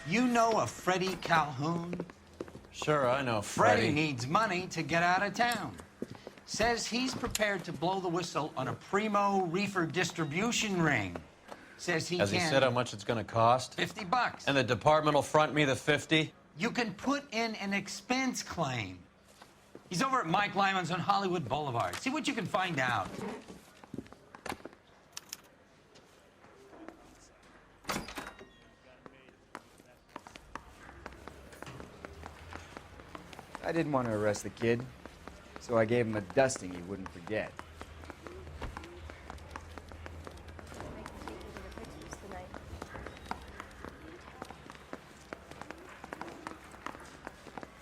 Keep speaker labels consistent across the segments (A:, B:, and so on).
A: You know a Freddie Calhoun?
B: Sure, I know
A: Freddie needs money to get out of town. Says he's prepared to blow the whistle on a primo Reefer distribution ring. Says he
B: Has he said how much it's going to cost?
A: $50.
B: And the department will front me the 50?
A: You can put in an expense claim. He's over at Mike Lyman's on Hollywood Boulevard. See what you can find out.
C: I didn't want to arrest the kid, so I gave him a dusting he wouldn't forget.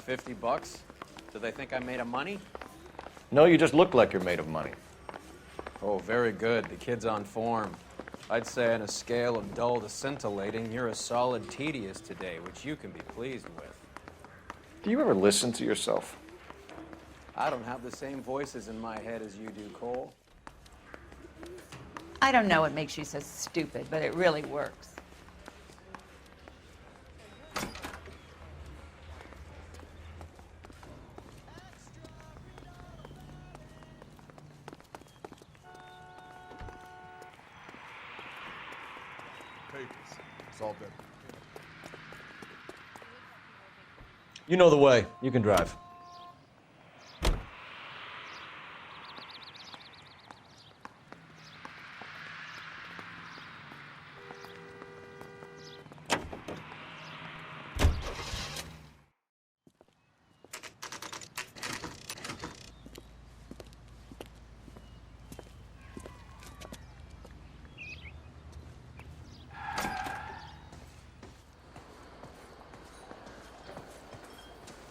B: $50? Do they think I'm made of money?
D: No, you just look like you're made of money.
B: Oh, very good. The kid's on form. I'd say on a scale of dull to scintillating, you're a solid tedious today, which you can be pleased with.
D: Do you ever listen to yourself?
B: I don't have the same voices in my head as you do, Cole.
E: I don't know what makes you so stupid, but it really works.
F: It's all good.
D: You know the way. You can drive.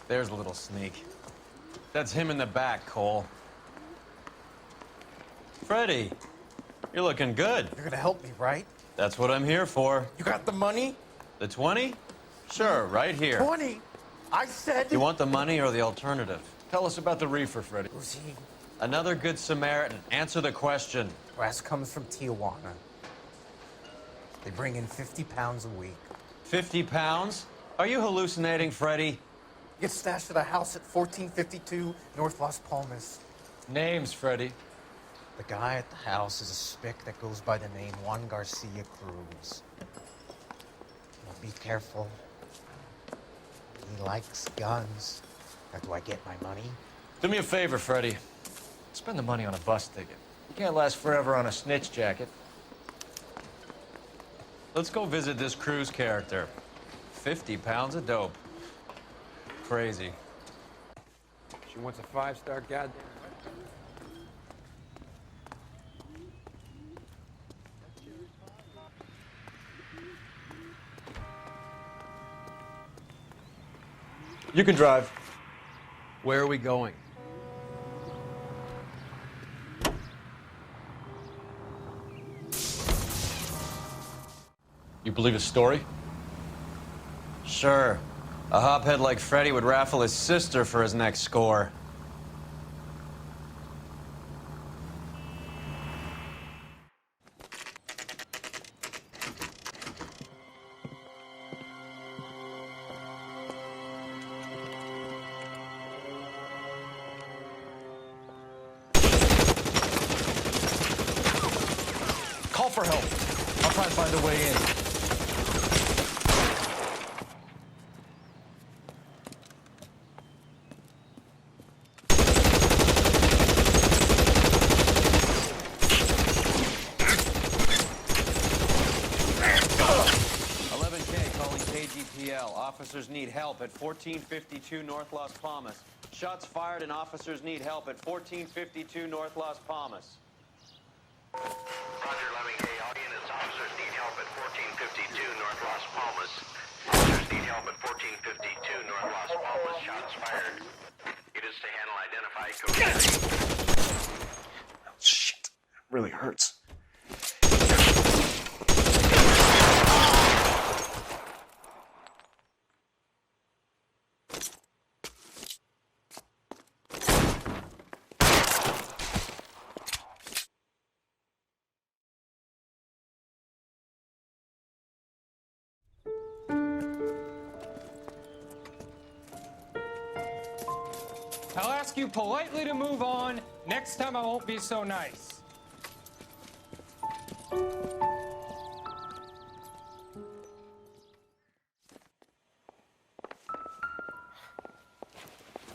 B: There's a little sneak. That's him in the back, Cole. Freddie, you're looking good.
F: You're gonna help me, right?
B: That's what I'm here for.
F: You got the money?
B: The 20? Sure, right here.
F: 20? I said...
B: You want the money or the alternative?
D: Tell us about the reefer, Freddie.
F: Who's he?
B: Another good Samaritan. Answer the question.
F: Brass comes from Tijuana. They bring in 50 pounds a week.
B: 50 pounds? Are you hallucinating, Freddie?
F: Gets stashed at a house at 1452 North Las Palmas.
D: Names, Freddie.
F: The guy at the house is a spick that goes by the name Juan Garcia Cruz. Now be careful. He likes guns. Now, do I get my money?
D: Do me a favor, Freddie. Spend the money on a bus ticket. You can't last forever on a snitch jacket.
B: Let's go visit this Cruz character. 50 pounds of dope. Crazy.
G: She wants a 5-star goddamn.
D: You can drive.
B: Where are we going?
D: You believe his story?
B: Sure. A hophead like Freddie would raffle his sister for his next score.
D: Call for help. I'll try and find a way in.
B: Officers need help at 1452 North Las Palmas. Shots fired and officers need help at 1452 North Las Palmas.
H: Roger, Lemming. Hey, all units, officers need help at 1452 North Las Palmas. Officers need help at 1452 North Las Palmas. Shots fired. Units to handle, identify, code.
D: Oh, shit. It really hurts.
I: I'll ask you politely to move on. Next time I won't be so nice.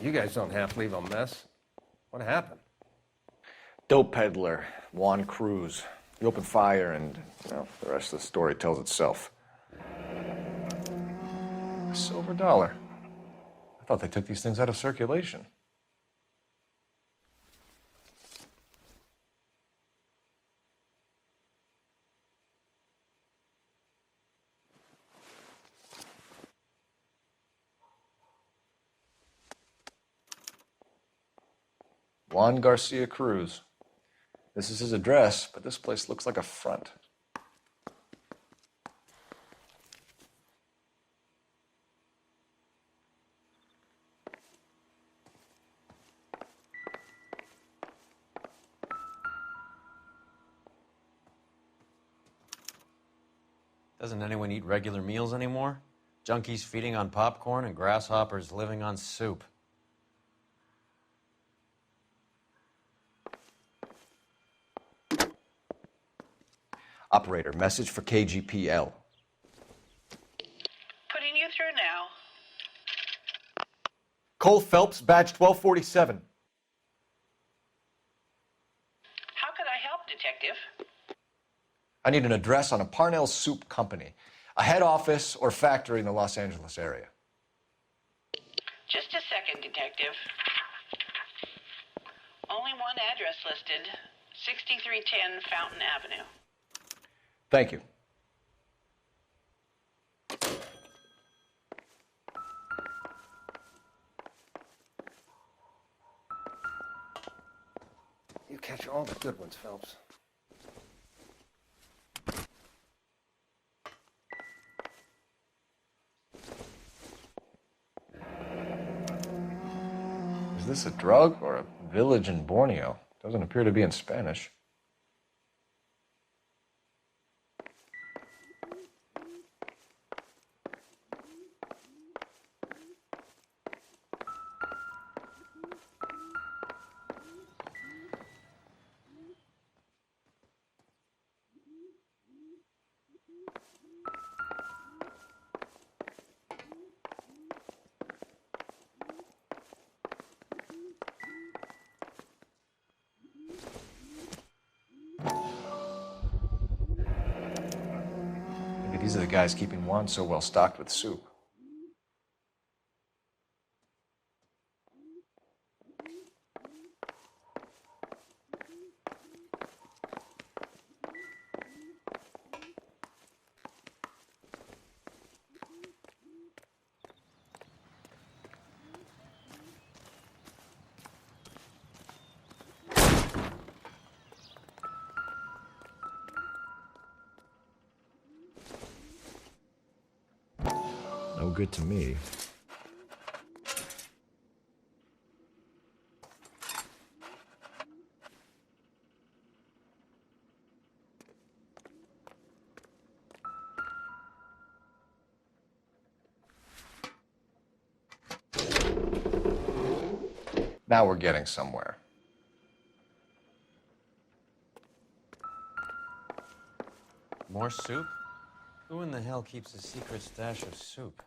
J: You guys don't have to leave a mess. What happened?
K: Dope peddler, Juan Cruz. He opened fire and, well, the rest of the story tells itself.
J: A silver dollar. I thought they took these things out of circulation. Juan Garcia Cruz. This is his address, but this place looks like a front.
B: Doesn't anyone eat regular meals anymore? Junkies feeding on popcorn and grasshoppers living on soup.
K: Operator, message for KGPL.
H: Putting you through now.
J: Cole Phelps, badge 1247.
H: How could I help, Detective?
J: I need an address on a Parnell Soup Company, a head office or factory in the Los Angeles area.
H: Just a second, Detective. Only one address listed, 6310 Fountain Avenue.
J: Thank you. You catch all the good ones, Phelps. Is this a drug or a village in Borneo? Doesn't appear to be in Spanish. Maybe these are the guys keeping Juan so well stocked with soup. No good to me. Now we're getting somewhere.
B: More soup? Who in the hell keeps a secret stash of soup?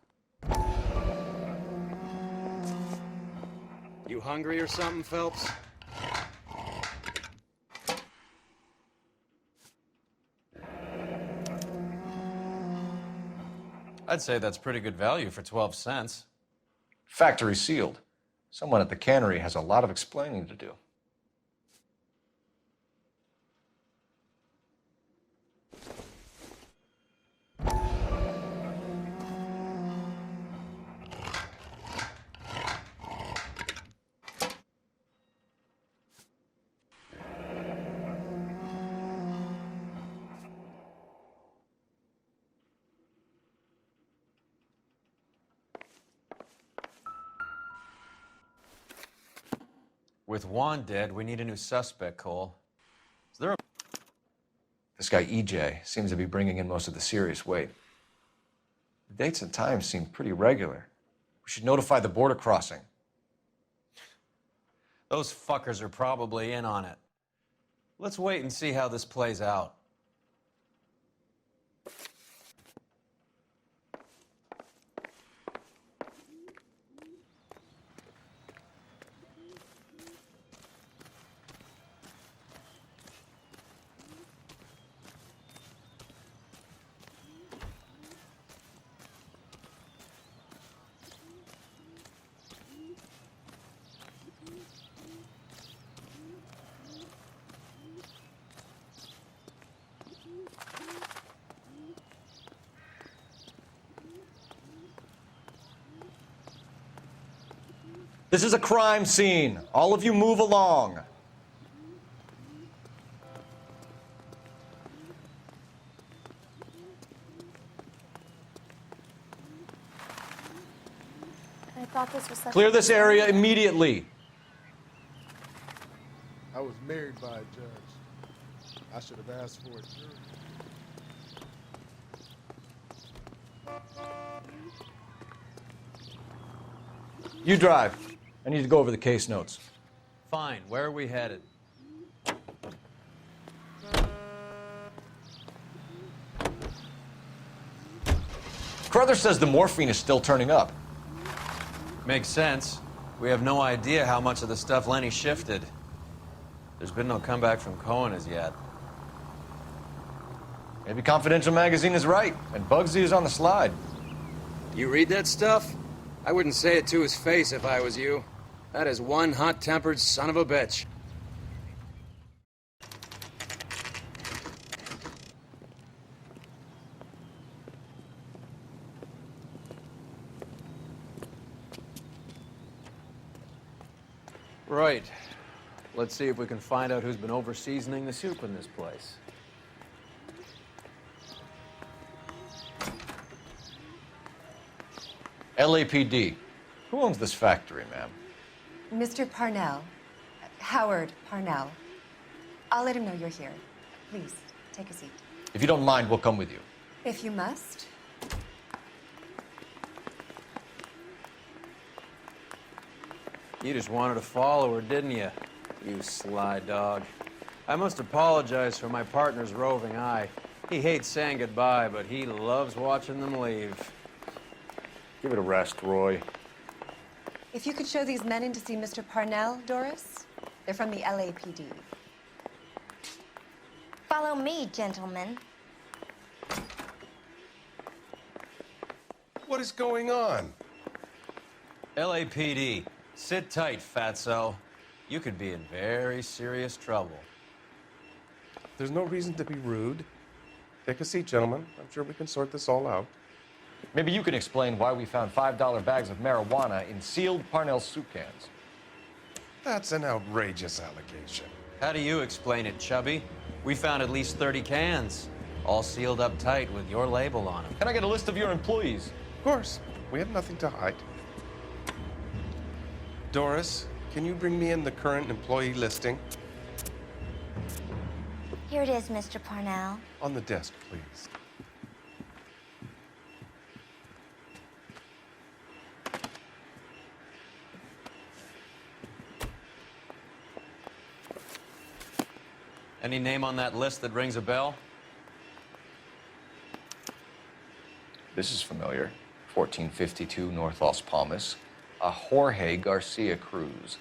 B: You hungry or something, Phelps? I'd say that's pretty good value for 12 cents.
J: Factory sealed. Someone at the cannery has a lot of explaining to do.
B: With Juan dead, we need a new suspect, Cole. Is there a...
J: This guy EJ seems to be bringing in most of the serious weight. The dates and times seem pretty regular. We should notify the border crossing.
B: Those fuckers are probably in on it. Let's wait and see how this plays out.
J: This is a crime scene. All of you move along.
L: I thought this was such
J: Clear this area immediately.
M: I was married by a judge. I should have asked for a jury.
J: You drive. I need to go over the case notes.
B: Fine, where are we headed?
J: Carruthers says the morphine is still turning up.
B: Makes sense. We have no idea how much of the stuff Lenny shifted. There's been no comeback from Cohen as yet.
J: Maybe Confidential Magazine is right, and Bugsy is on the slide.
D: You read that stuff? I wouldn't say it to his face if I was you. That is one hot-tempered son of a bitch.
B: Right. Let's see if we can find out who's been over-seasoning the soup in this place.
J: LAPD. Who owns this factory, ma'am?
L: Mr. Parnell. Howard Parnell. I'll let him know you're here. Please, take a seat.
J: If you don't mind, we'll come with you.
L: If you must.
B: You just wanted to follow her, didn't you? You sly dog. I must apologize for my partner's roving eye. He hates saying goodbye, but he loves watching them leave.
K: Give it a rest, Roy.
L: If you could show these men in to see Mr. Parnell, Doris. They're from the LAPD.
N: Follow me, gentlemen.
M: What is going on?
B: LAPD, sit tight, fatso. You could be in very serious trouble.
M: There's no reason to be rude. Take a seat, gentlemen. I'm sure we can sort this all out.
J: Maybe you can explain why we found $5 bags of marijuana in sealed Parnell soup cans.
M: That's an outrageous allegation.
B: How do you explain it, Chubby? We found at least 30 cans, all sealed up tight with your label on them.
J: Can I get a list of your employees?
M: Of course. We have nothing to hide. Doris, can you bring me in the current employee listing?
N: Here it is, Mr. Parnell.
M: On the desk, please.
B: Any name on that list that rings a bell?
C: This is familiar. 1452 North Las Palmas. A Jorge Garcia Cruz.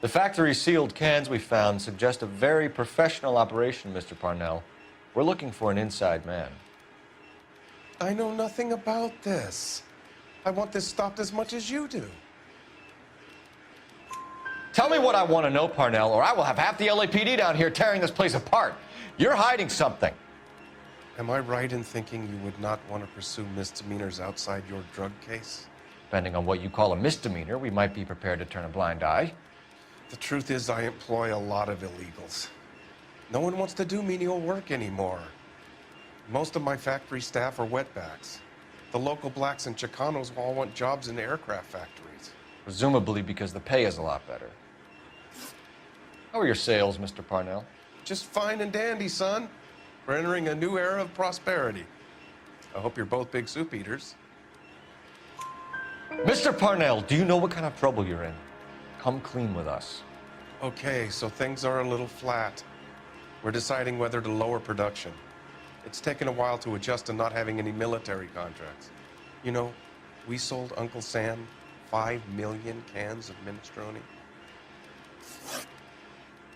J: The factory sealed cans we found suggest a very professional operation, Mr. Parnell. We're looking for an inside man.
M: I know nothing about this. I want this stopped as much as you do.
J: Tell me what I want to know, Parnell, or I will have half the LAPD down here tearing this place apart. You're hiding something.
M: Am I right in thinking you would not want to pursue misdemeanors outside your drug case?
J: Depending on what you call a misdemeanor, we might be prepared to turn a blind eye.
M: The truth is, I employ a lot of illegals. No one wants to do menial work anymore. Most of my factory staff are wetbacks. The local blacks and Chicanos all want jobs in aircraft factories.
J: Presumably because the pay is a lot better. How are your sales, Mr. Parnell?
M: Just fine and dandy, son. We're entering a new era of prosperity. I hope you're both big soup eaters.
J: Mr. Parnell, do you know what kind of trouble you're in? Come clean with us.
M: Okay, so things are a little flat. We're deciding whether to lower production. It's taken a while to adjust to not having any military contracts. You know, we sold Uncle Sam 5 million cans of minestrone.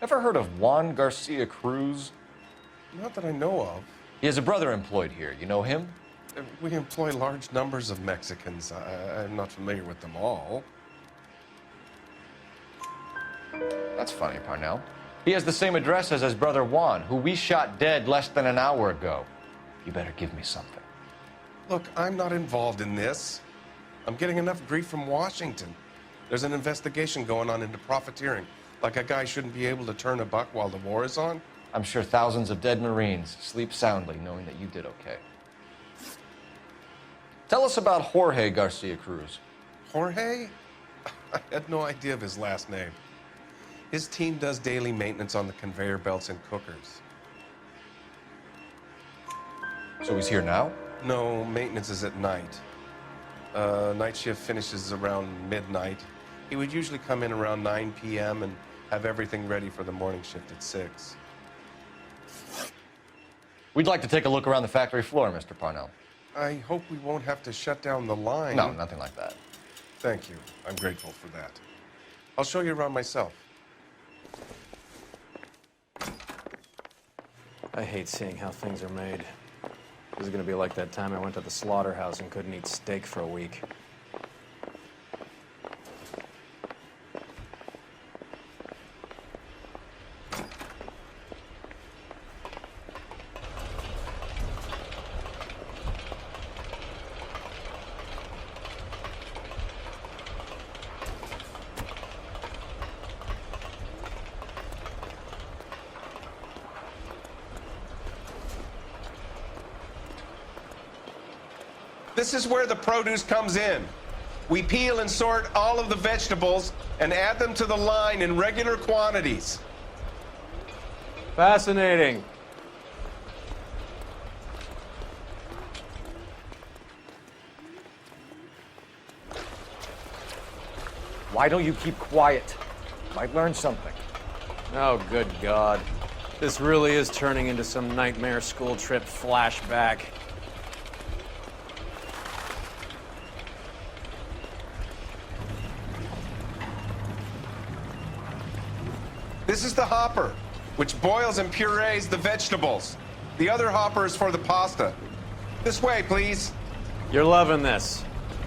J: Ever heard of Juan Garcia Cruz?
M: Not that I know of.
J: He has a brother employed here. You know him?
M: We employ large numbers of Mexicans. I'm not familiar with them all.
J: That's funny, Parnell. He has the same address as his brother Juan, who we shot dead less than an hour ago. You better give me something.
M: Look, I'm not involved in this. I'm getting enough grief from Washington. There's an investigation going on into profiteering. Like a guy shouldn't be able to turn a buck while the war is on.
J: I'm sure thousands of dead Marines sleep soundly knowing that you did okay. Tell us about Jorge Garcia Cruz.
M: Jorge? I had no idea of his last name. His team does daily maintenance on the conveyor belts and cookers.
J: So he's here now?
M: No, maintenance is at night. Night shift finishes around midnight. He would usually come in around 9 p.m. and have everything ready for the morning shift at 6.
J: We'd like to take a look around the factory floor, Mr. Parnell.
M: I hope we won't have to shut down the line.
J: No, nothing like that.
M: Thank you. I'm grateful for that. I'll show you around myself.
B: I hate seeing how things are made. This is gonna be like that time I went to the slaughterhouse and couldn't eat steak for a week.
M: This is where the produce comes in. We peel and sort all of the vegetables and add them to the line in regular quantities.
B: Fascinating.
J: Why don't you keep quiet? Might learn something.
B: Oh, good God. This really is turning into some nightmare school trip flashback.
M: This is the hopper, which boils and purees the vegetables. The other hopper is for the pasta. This way, please.
B: You're loving this,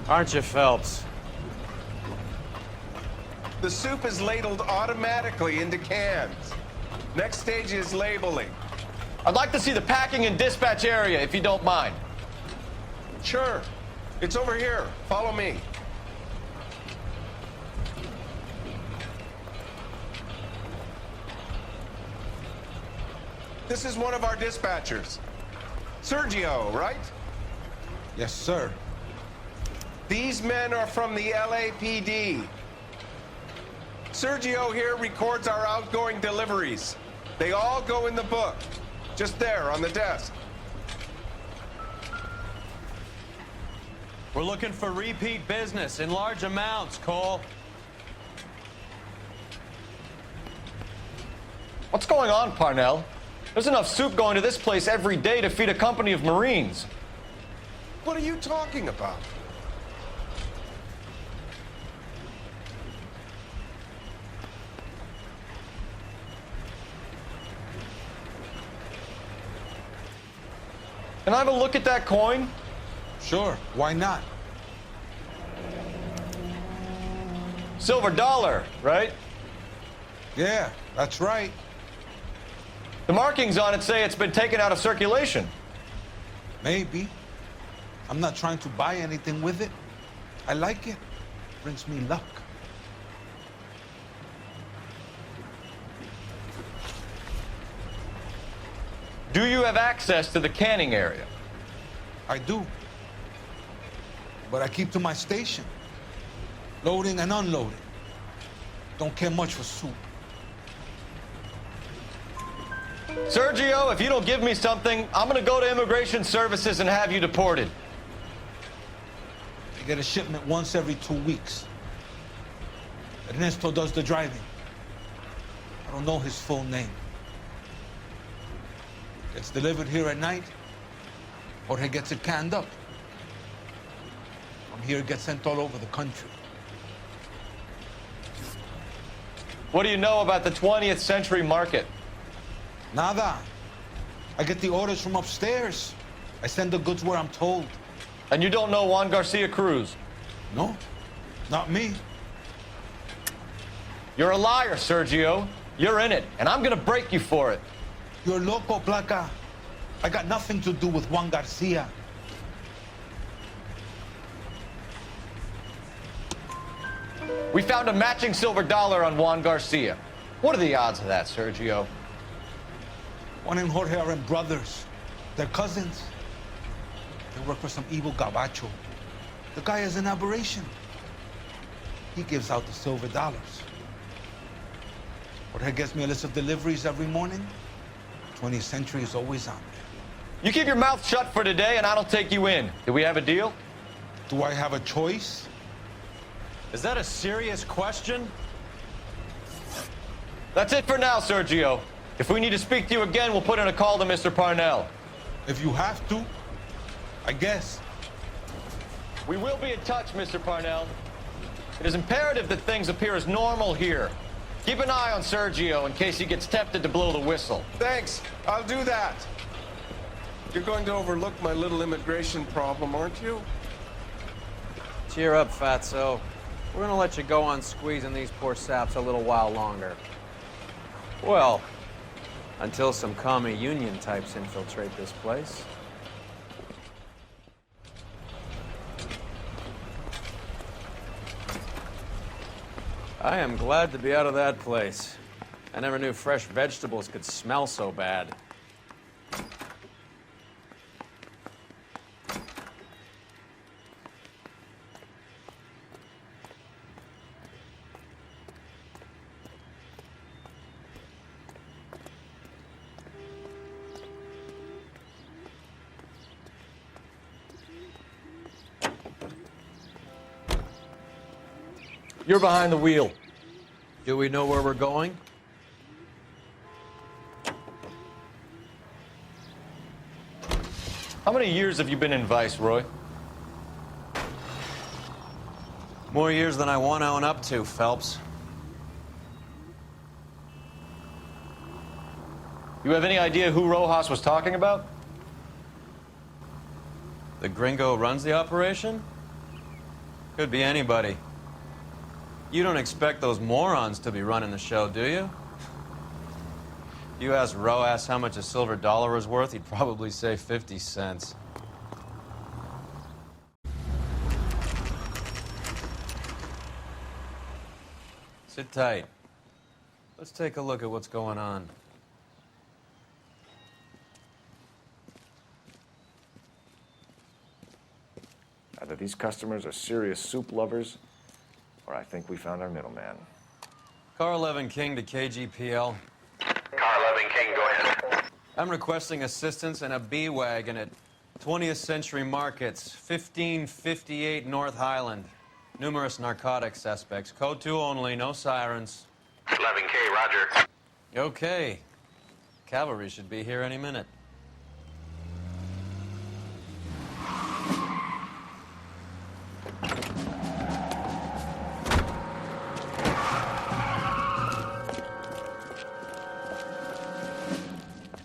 B: aren't you, Phelps?
M: The soup is ladled automatically into cans. Next stage is labeling.
J: I'd like to see the packing and dispatch area, if you don't mind.
M: Sure. It's over here. Follow me. This is one of our dispatchers. Sergio, right?
O: Yes, sir.
M: These men are from the LAPD. Sergio here records our outgoing deliveries. They all go in the book, just there on the desk.
B: We're looking for repeat business in large amounts, Cole.
J: What's going on, Parnell? There's enough soup going to this place every day to feed a company of Marines.
M: What are you talking about?
J: Can I have a look at that coin?
O: Sure, why not?
J: Silver dollar, right?
O: Yeah, that's right.
J: The markings on it say it's been taken out of circulation.
O: Maybe. I'm not trying to buy anything with it. I like it. Brings me luck.
J: Do you have access to the canning area?
O: I do. But I keep to my station. Loading and unloading. Don't care much for soup.
J: Sergio, if you don't give me something, I'm gonna go to Immigration Services and have you deported.
O: I get a shipment once every 2 weeks. Ernesto does the driving. I don't know his full name. Gets delivered here at night, or he gets it canned up. From here, it gets sent all over the country.
J: What do you know about the 20th century market?
O: Nada. I get the orders from upstairs. I send the goods where I'm told.
J: And you don't know Juan Garcia Cruz?
O: No, not me.
J: You're a liar, Sergio. You're in it, and I'm gonna break you for it.
O: You're loco, Placa. I got nothing to do with Juan Garcia.
J: We found a matching silver dollar on Juan Garcia. What are the odds of that, Sergio?
O: Juan and Jorge are brothers. They're cousins. They work for some evil gabacho. The guy is an aberration. He gives out the silver dollars. Jorge gets me a list of deliveries every morning. 20th Century is always on there.
J: You keep your mouth shut for today, and I don't take you in. Do we have a deal?
O: Do I have a choice?
B: Is that a serious question?
J: That's it for now, Sergio. If we need to speak to you again, we'll put in a call to Mr. Parnell.
O: If you have to, I guess.
J: We will be in touch, Mr. Parnell. It is imperative that things appear as normal here. Keep an eye on Sergio in case he gets tempted to blow the whistle.
M: Thanks. I'll do that. You're going to overlook my little immigration problem, aren't you?
B: Cheer up, fatso. We're gonna let you go on squeezing these poor saps a little while longer. Well, until some commie union types infiltrate this place. I am glad to be out of that place. I never knew fresh vegetables could smell so bad.
J: You're behind the wheel.
B: Do we know where we're going?
J: How many years have you been in Vice, Roy?
B: More years than I want to own up to, Phelps.
J: You have any idea who Rojas was talking about?
B: The gringo runs the operation? Could be anybody. You don't expect those morons to be running the show, do you? You ask Rojas how much a silver dollar is worth, he'd probably say 50 cents. Sit tight. Let's take a look at what's going on.
K: Either these customers are serious soup lovers, or I think we found our middleman.
B: Car 11 King to KGPL.
H: Car 11 King, go ahead.
B: I'm requesting assistance in a B-Wagon at 20th Century Markets, 1558 North Highland. Numerous narcotic suspects. Code 2 only, no sirens.
H: 11K, roger.
B: Okay. Cavalry should be here any minute.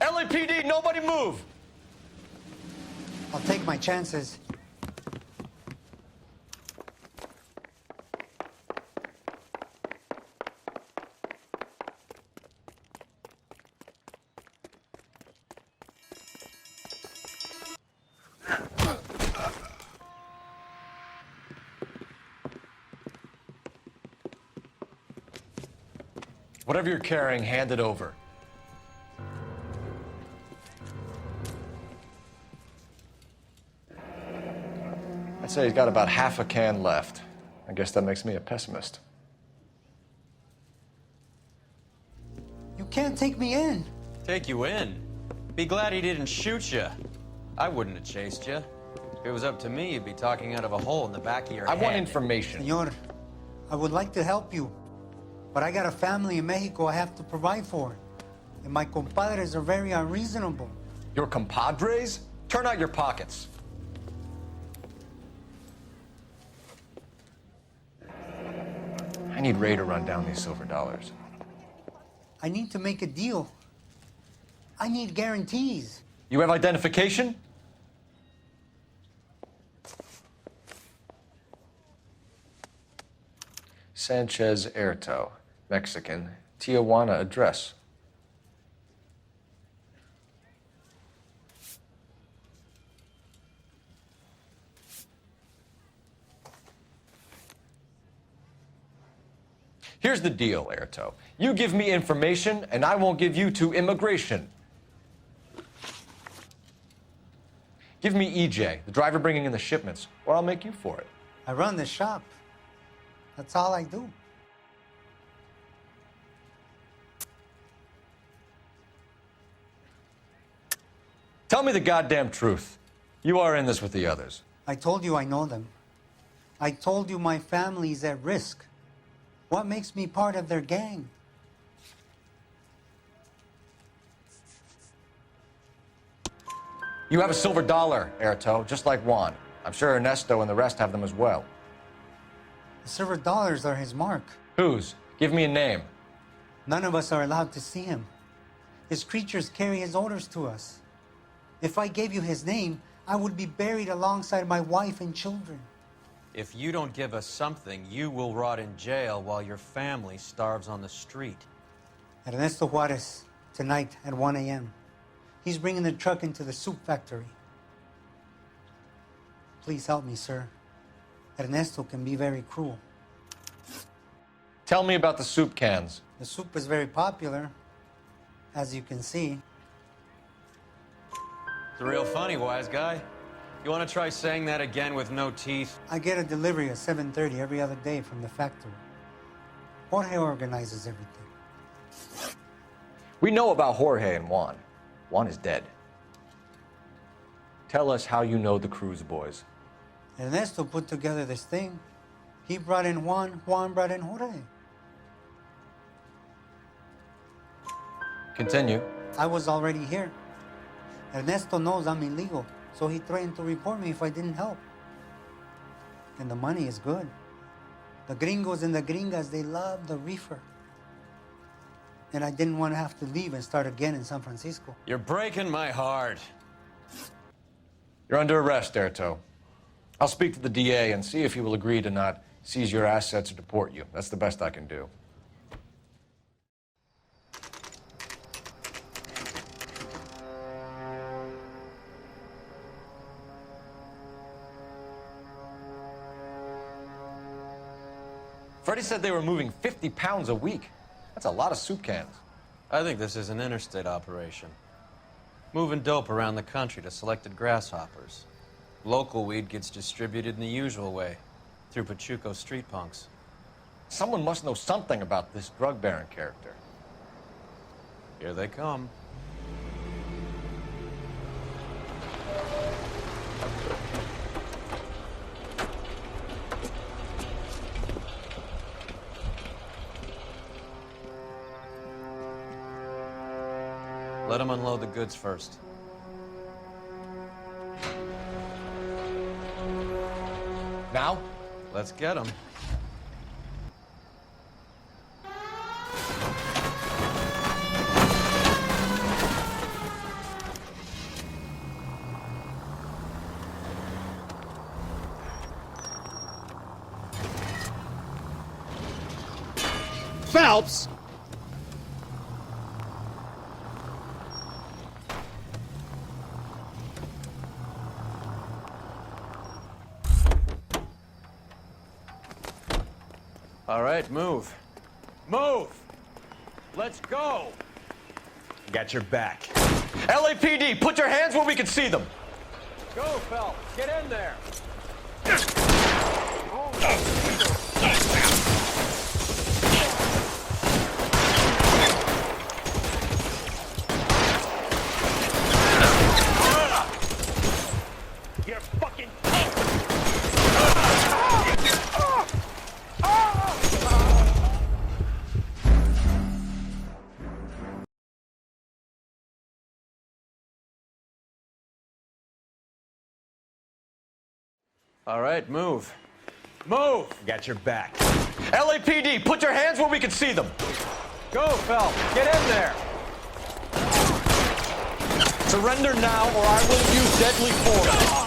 J: LAPD, nobody move!
P: I'll take my chances.
J: Whatever you're carrying, hand it over.
K: I'd say he's got about half a can left. I guess that makes me a pessimist.
P: You can't take me in.
B: Take you in? Be glad he didn't shoot you. I wouldn't have chased you. If it was up to me, you'd be talking out of a hole in the back of your head.
C: I want information.
P: Senor, I would like to help you, but I got a family in Mexico I have to provide for. And my compadres are very unreasonable.
C: Your compadres? Turn out your pockets. I need Ray to run down these silver dollars.
P: I need to make a deal. I need guarantees.
C: You have identification? Sanchez Erto, Mexican, Tijuana address. Here's the deal, Erto. You give me information, and I won't give you to immigration. Give me EJ, the driver bringing in the shipments, or I'll make you for it.
P: I run the shop. That's all I do.
C: Tell me the goddamn truth. You are in this with the others.
P: I told you I know them. I told you my family's at risk. What makes me part of their gang?
C: You have a silver dollar, Erto, just like Juan. I'm sure Ernesto and the rest have them as well.
P: The silver dollars are his mark.
C: Whose? Give me a name.
P: None of us are allowed to see him. His creatures carry his orders to us. If I gave you his name, I would be buried alongside my wife and children.
B: If you don't give us something, you will rot in jail while your family starves on the street.
P: Ernesto Juarez, tonight at 1 a.m. He's bringing the truck into the soup factory. Please help me, sir. Ernesto can be very cruel.
C: Tell me about the soup cans.
P: The soup is very popular, as you can see.
B: It's real funny, wise guy. You want to try saying that again with no teeth?
P: I get a delivery at 7:30 every other day from the factory. Jorge organizes everything.
C: We know about Jorge and Juan. Juan is dead. Tell us how you know the Cruz boys.
P: Ernesto put together this thing. He brought in Juan, Juan brought in Jorge.
C: Continue.
P: I was already here. Ernesto knows I'm illegal, so he threatened to report me if I didn't help. And the money is good. The gringos and the gringas, they love the reefer. And I didn't want to have to leave and start again in San Francisco.
B: You're breaking my heart.
C: You're under arrest, Erto. I'll speak to the DA and see if he will agree to not seize your assets or deport you. That's the best I can do. Freddie said they were moving 50 pounds a week. That's a lot of soup cans.
B: I think this is an interstate operation. Moving dope around the country to selected grasshoppers. Local weed gets distributed in the usual way, through Pachuco street punks.
C: Someone must know something about this drug baron character.
B: Here they come. Let them unload the goods first.
C: Now?
B: Let's get them.
D: Phelps!
B: All right, move. Move! Let's go!
J: Got your back.
C: LAPD, put your hands where we can see them.
B: Go, Phelps! Get in there! All right, move. Move!
J: Got your back.
K: LAPD, put your hands where we can see them.
B: Go, Phelps. Get in there.
K: Surrender now, or I will use deadly force.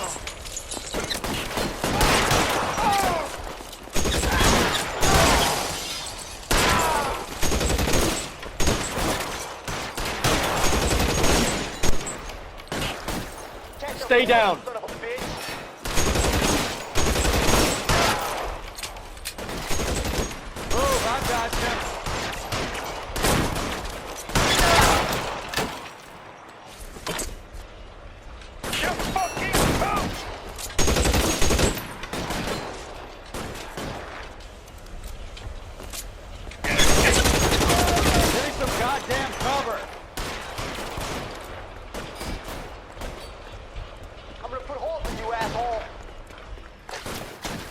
K: Stay down.
B: Move, I got you. Take some goddamn cover.
J: I'm gonna put holes in you, asshole.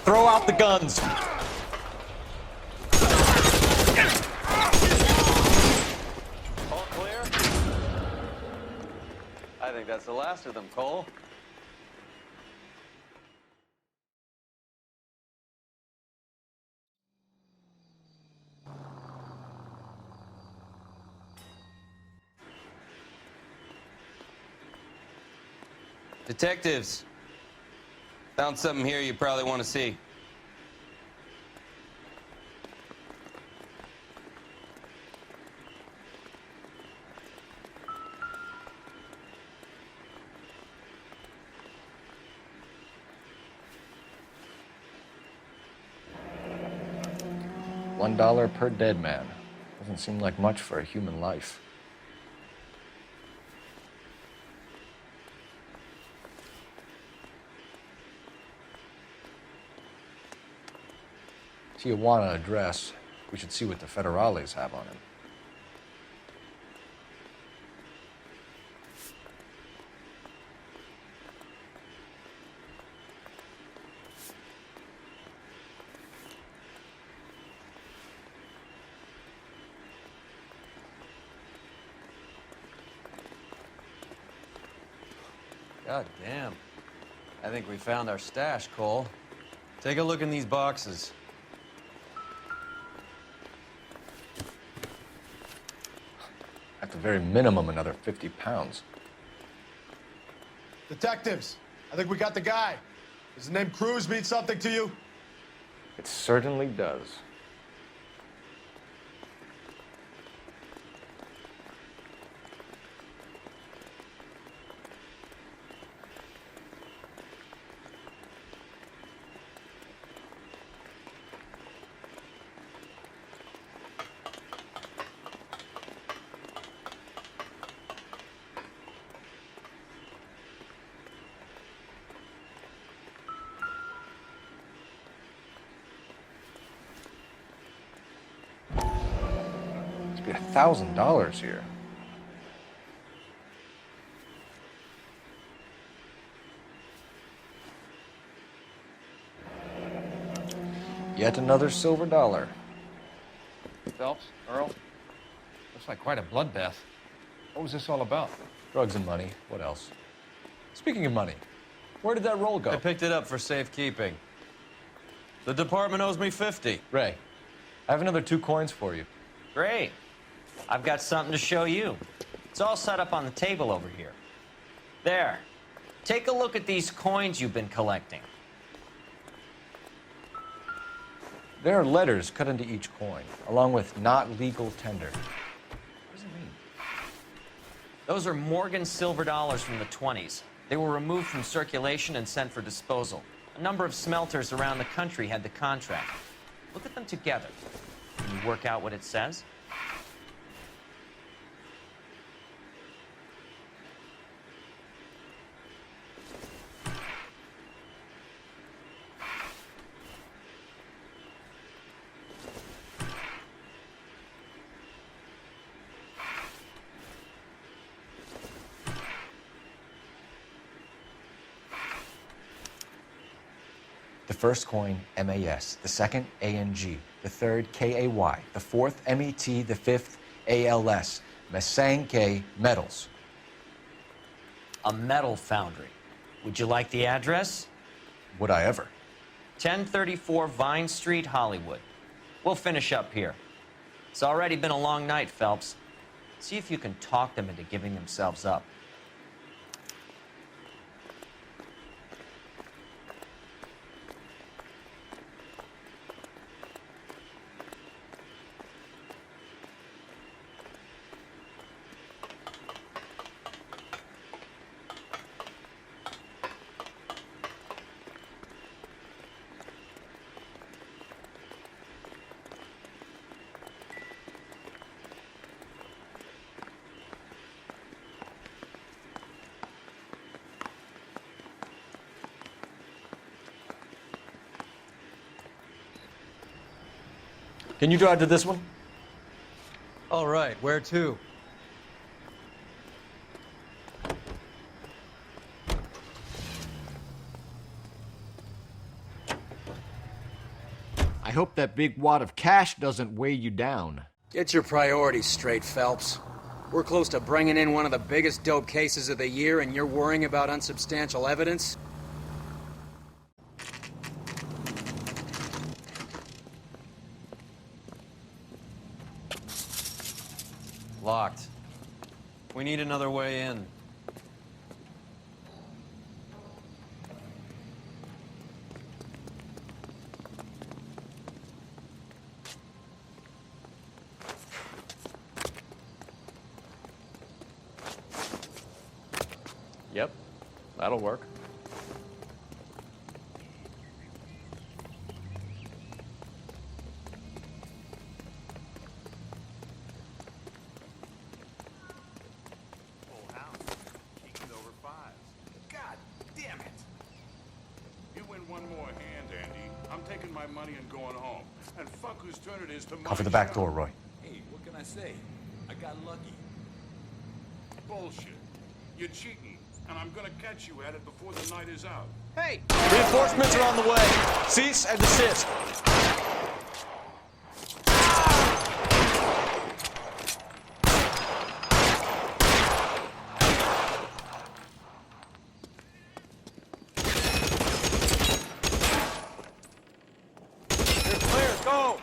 K: Throw out the guns.
B: All clear? I think that's the last of them, Cole.
Q: Detectives, found something here you probably want to see.
C: $1 per dead man. Doesn't seem like much for a human life. Tijuana address. We should see what the federales have on him.
B: God damn. I think we found our stash, Cole. Take a look in these boxes.
C: At the very minimum, another 50 pounds.
R: Detectives, I think we got the guy. Does the name Cruz mean something to you?
C: It certainly does. $1,000 here. Yet another silver dollar.
G: Phelps, Earl, looks like quite a bloodbath. What was this all about?
C: Drugs and money. What else? Speaking of money, where did that roll go?
B: I picked it up for safekeeping. The department owes me 50.
C: Ray, I have another 2 coins for you.
S: Great. I've got something to show you. It's all set up on the table over here. There. Take a look at these coins you've been collecting.
C: There are letters cut into each coin, along with not legal tender. What does it mean?
S: Those are Morgan silver dollars from the 20s. They were removed from circulation and sent for disposal. A number of smelters around the country had the contract. Look at them together. Can you work out what it says?
C: The first coin, MAS. The second, ANG. The third, KAY. The fourth, MET. The fifth, ALS. Masanke Metals.
S: A metal foundry. Would you like the address?
C: Would I ever?
S: 1034 Vine Street, Hollywood. We'll finish up here. It's already been a long night, Phelps. See if you can talk them into giving themselves up.
K: Can you drive to this one?
B: All right, where to?
C: I hope that big wad of cash doesn't weigh you down.
D: Get your priorities straight, Phelps. We're close to bringing in one of the biggest dope cases of the year, and you're worrying about unsubstantial evidence?
B: Locked. We need another way in.
K: Yep, that'll work.
C: Cover the back door, Roy.
T: Hey, what can I say? I got lucky. Bullshit. You're cheating, and I'm gonna catch you at it before the night is out.
J: Hey!
K: Reinforcements are on the way. Cease and desist.
B: You're clear, go!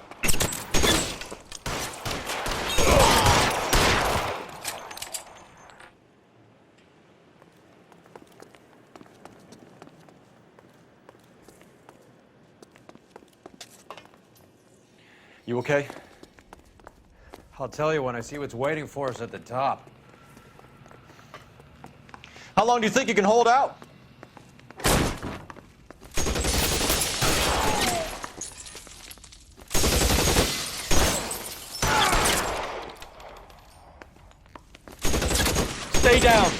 K: You okay?
B: I'll tell you when I see what's waiting for us at the top.
K: How long do you think you can hold out? Stay down.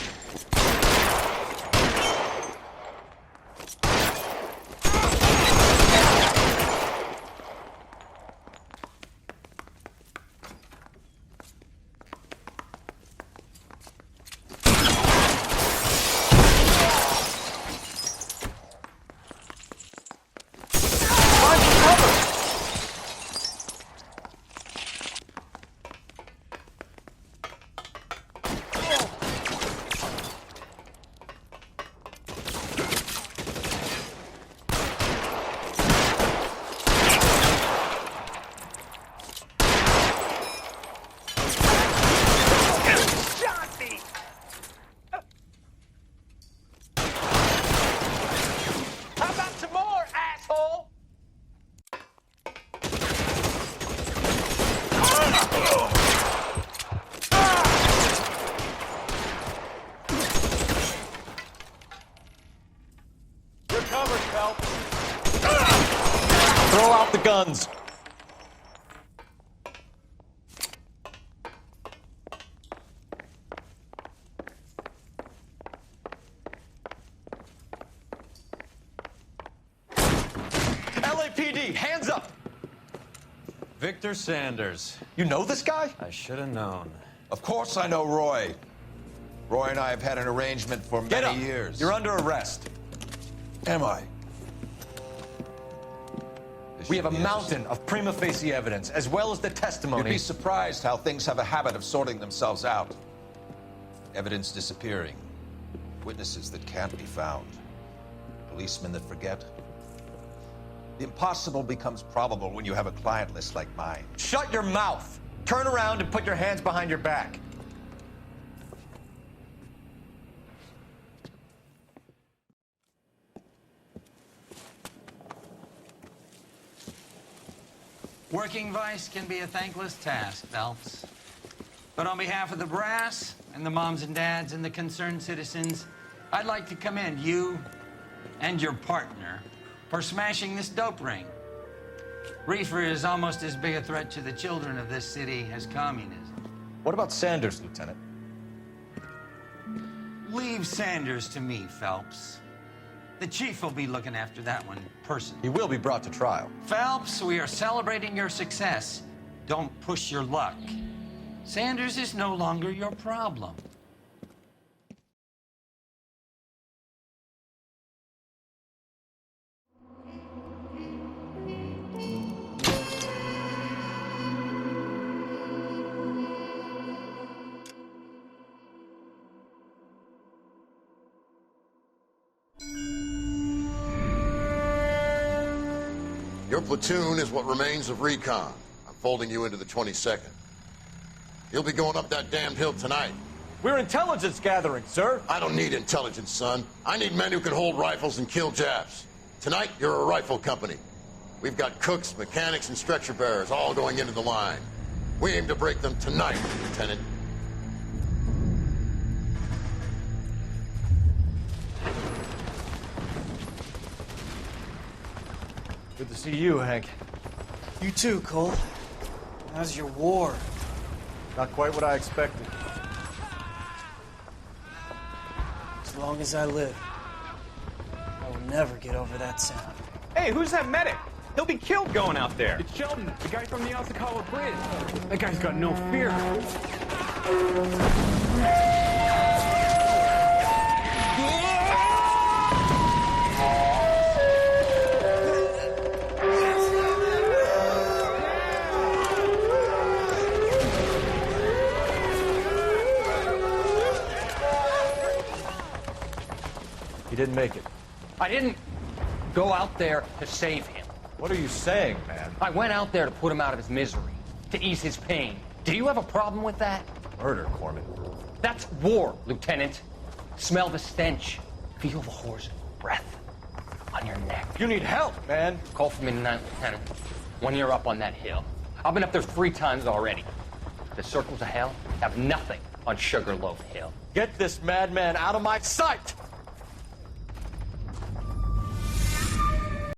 K: Throw out the guns. LAPD, hands up!
B: Victor Sanders.
U: You know this guy?
B: I should have known.
U: Of course I know Roy. Roy and I have had an arrangement for
K: Get
U: many
K: up.
U: years.
K: You're under arrest.
U: Am I?
C: We have a mountain of prima facie evidence, as well as the testimony.
U: You'd be surprised how things have a habit of sorting themselves out. Evidence disappearing. Witnesses that can't be found. Policemen that forget. The impossible becomes probable when you have a client list like mine.
K: Shut your mouth! Turn around and put your hands behind your back.
A: Working vice can be a thankless task, Phelps. But on behalf of the brass and the moms and dads and the concerned citizens, I'd like to commend you and your partner for smashing this dope ring. Reefer is almost as big a threat to the children of this city as communism.
K: What about Sanders, Lieutenant?
A: Leave Sanders to me, Phelps. The chief will be looking after that one personally.
K: He will be brought to trial.
A: Phelps, we are celebrating your success. Don't push your luck. Sanders is no longer your problem.
V: Your platoon is what remains of recon. I'm folding you into the 22nd. You'll be going up that damned hill tonight.
K: We're intelligence gathering, sir.
V: I don't need intelligence, son. I need men who can hold rifles and kill Japs. Tonight, you're a rifle company. We've got cooks, mechanics, and stretcher bearers all going into the line. We aim to break them tonight, Lieutenant.
K: Good to see you, Hank.
W: You too, Cole. How's your war?
K: Not quite what I expected.
W: As long as I live, I will never get over that sound.
X: Hey, who's that medic? He'll be killed going out there. It's Sheldon, the guy from the Osakawa Bridge. That guy's got no fear.
K: He didn't make it.
Y: I didn't go out there to save him.
K: What are you saying, man?
Y: I went out there to put him out of his misery, to ease his pain. Do you have a problem with that?
K: Murder, Corman.
Y: That's war, Lieutenant. Smell the stench. Feel the whore's breath on your neck.
K: You need help, man.
Y: Call for me tonight, Lieutenant. When you're up on that hill. I've been up there 3 times already. The circles of hell have nothing on Sugarloaf Hill.
K: Get this madman out of my sight!